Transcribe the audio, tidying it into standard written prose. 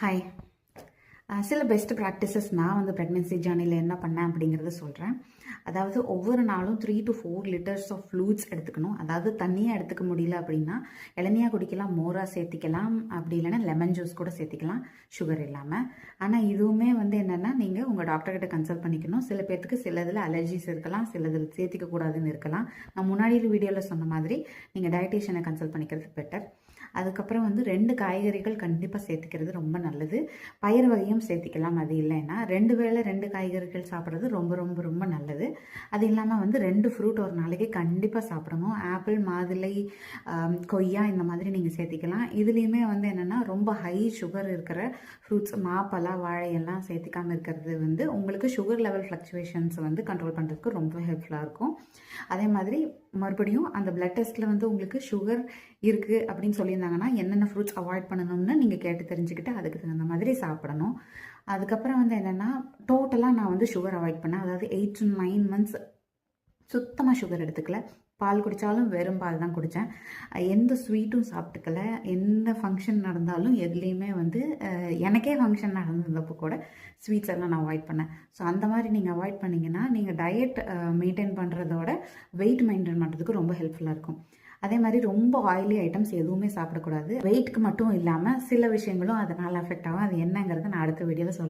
Hi. சில best practices நான் வந்து ப்ரெக்னென்சி ஜேர்னியில் என்ன பண்ணேன் அப்படிங்கிறத சொல்கிறேன். அதாவது ஒவ்வொரு நாளும் 3 to 4 லிட்டர்ஸ் ஆஃப் ஃப்ளூயிட்ஸ் எடுத்துக்கணும். அதாவது தண்ணியாக எடுத்துக்க முடியல அப்படின்னா இளநியாக குடிக்கலாம், மோராக சேர்த்திக்கலாம், அப்படி இல்லைன்னா லெமன் ஜூஸ் கூட சேர்த்திக்கலாம் சுகர் இல்லாமல். ஆனால் இதுவுமே வந்து என்னென்னா நீங்கள் உங்கள் டாக்டர்கிட்ட கன்சல்ட் பண்ணிக்கணும். சில பேர்த்துக்கு சிலதில் அலர்ஜிஸ் இருக்கலாம், சிலதில் சேர்த்திக்க கூடாதுன்னு இருக்கலாம். நான் முன்னாடி வீடியோவில் சொன்ன மாதிரி நீங்கள் டயட்டீஷியனை கன்சல்ட் பண்ணிக்கிறது பெட்டர். அதுக்கப்புறம் வந்து 2 காய்கறிகள் கண்டிப்பாக சேர்த்துக்கிறது ரொம்ப நல்லது. பயிர் வகையும் சேர்த்திக்கலாம். அது இல்லைன்னா 2 வேளை 2 காய்கறிகள் சாப்பிட்றது ரொம்ப ரொம்ப ரொம்ப நல்லது. அது இல்லாமல் வந்து 2 ஃப்ரூட் ஒரு நாளைக்கு கண்டிப்பாக சாப்பிடணும். ஆப்பிள், மாதுளை, கொய்யா இந்த மாதிரி நீங்கள் சேர்த்திக்கலாம். இதுலேயுமே வந்து என்னென்னா ரொம்ப ஹை சுகர் இருக்கிற ஃப்ரூட்ஸ் மாப்பழா, வாழையெல்லாம் சேர்த்திக்காமல் இருக்கிறது வந்து உங்களுக்கு சுகர் லெவல் ஃப்ளக்சுவேஷன்ஸ் வந்து கண்ட்ரோல் பண்ணுறதுக்கு ரொம்ப ஹெல்ப்ஃபுல்லாக இருக்கும். அதே மாதிரி மறுபடியும் அந்த பிளட் டெஸ்ட்டில் வந்து உங்களுக்கு சுகர் இருக்குது அப்படின்னு சொல்லியிருந்தாங்கன்னா என்னென்ன ஃப்ரூட்ஸ் அவாய்ட் பண்ணணும்னு நீங்கள் கேட்டு தெரிஞ்சுக்கிட்டு அதுக்கு தகுந்த மாதிரி சாப்பிடணும். அதுக்கப்புறம் வந்து என்னென்னா டோட்டலாக நான் வந்து சுகர் அவாய்ட் பண்ணேன். அதாவது 8 to 9 months சுத்தமாக சுகர் எடுத்துக்கல. பால் குடித்தாலும் வெறும் பால் தான் குடித்தேன். எந்த ஸ்வீட்டும் சாப்பிட்டுக்கல. எந்த ஃபங்க்ஷன் நடந்தாலும் எதுலேயுமே வந்து எனக்கே ஃபங்க்ஷன் நடந்ததப்போ கூட ஸ்வீட்ஸ் எல்லாம் நான் அவாய்ட் பண்ணேன். ஸோ அந்த மாதிரி நீங்கள் அவாய்ட் பண்ணிங்கன்னா நீங்கள் டயட் மெயின்டைன் பண்ணுறதோட வெயிட் மெயின்டைன் பண்ணுறதுக்கு ரொம்ப ஹெல்ப்ஃபுல்லாக இருக்கும். அதே மாதிரி ரொம்ப ஆயிலி ஐட்டம்ஸ் எதுவுமே சாப்பிடக்கூடாது. வெயிட்டுக்கு மட்டும் இல்லாமல் சில விஷயங்களும் அதனால் அஃபெக்ட் ஆகும். அது என்னங்கிறத நான் அடுத்த வீடியோவில் சொல்கிறேன்.